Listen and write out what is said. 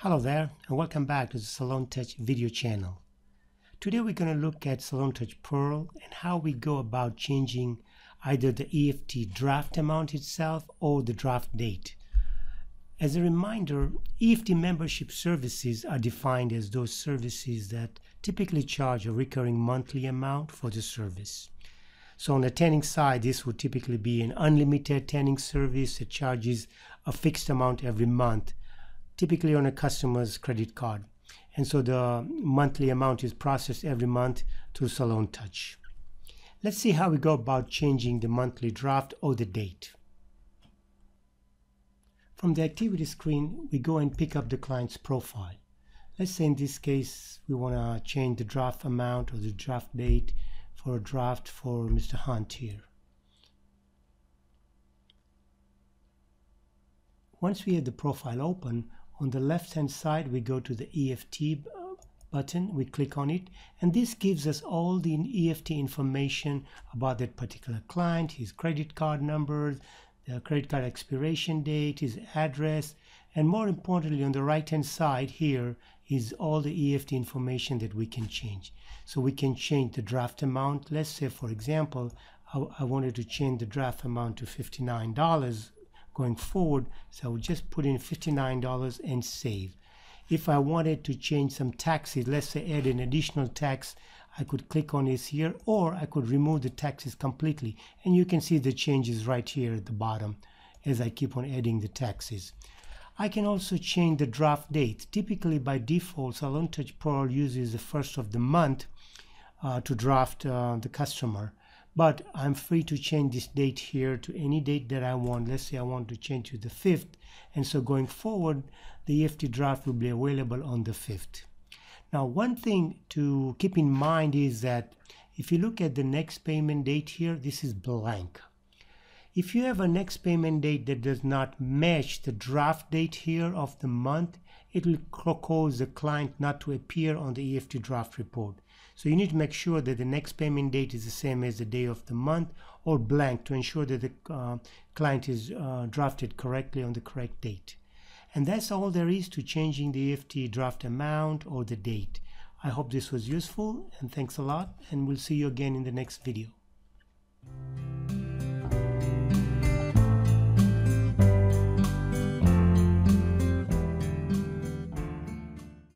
Hello there and welcome back to the SalonTouch video channel. Today we're going to look at SalonTouch Pearl and how we go about changing either the EFT draft amount itself or the draft date. As a reminder, EFT membership services are defined as those services that typically charge a recurring monthly amount for the service. So on the tanning side, this would typically be an unlimited tanning service that charges a fixed amount every month, typically on a customer's credit card. And so the monthly amount is processed every month through SalonTouch. Let's see how we go about changing the monthly draft or the date. From the activity screen, we go and pick up the client's profile. Let's say in this case, we want to change the draft amount or the draft date for a draft for Mr. Hunt here. Once we have the profile open, on the left hand side we go to the EFT button, we click on it, and this gives us all the EFT information about that particular client, his credit card numbers, the credit card expiration date, his address, and more importantly on the right hand side here is all the EFT information that we can change. So we can change the draft amount. Let's say for example I wanted to change the draft amount to $59 going forward, so I would just put in $59 and save. If I wanted to change some taxes, let's say add an additional tax, I could click on this here, or I could remove the taxes completely, and you can see the changes right here at the bottom as I keep on adding the taxes. I can also change the draft date. Typically by default, SalonTouch Pearl uses the first of the month to draft the customer. But I'm free to change this date here to any date that I want. Let's say I want to change to the 5th. And so going forward, the EFT draft will be available on the 5th. Now, one thing to keep in mind is that if you look at the next payment date here, this is blank. If you have a next payment date that does not match the draft date here of the month, it will cause the client not to appear on the EFT draft report. So you need to make sure that the next payment date is the same as the day of the month or blank to ensure that the client is drafted correctly on the correct date. And that's all there is to changing the EFT draft amount or the date. I hope this was useful, and thanks a lot, and we'll see you again in the next video.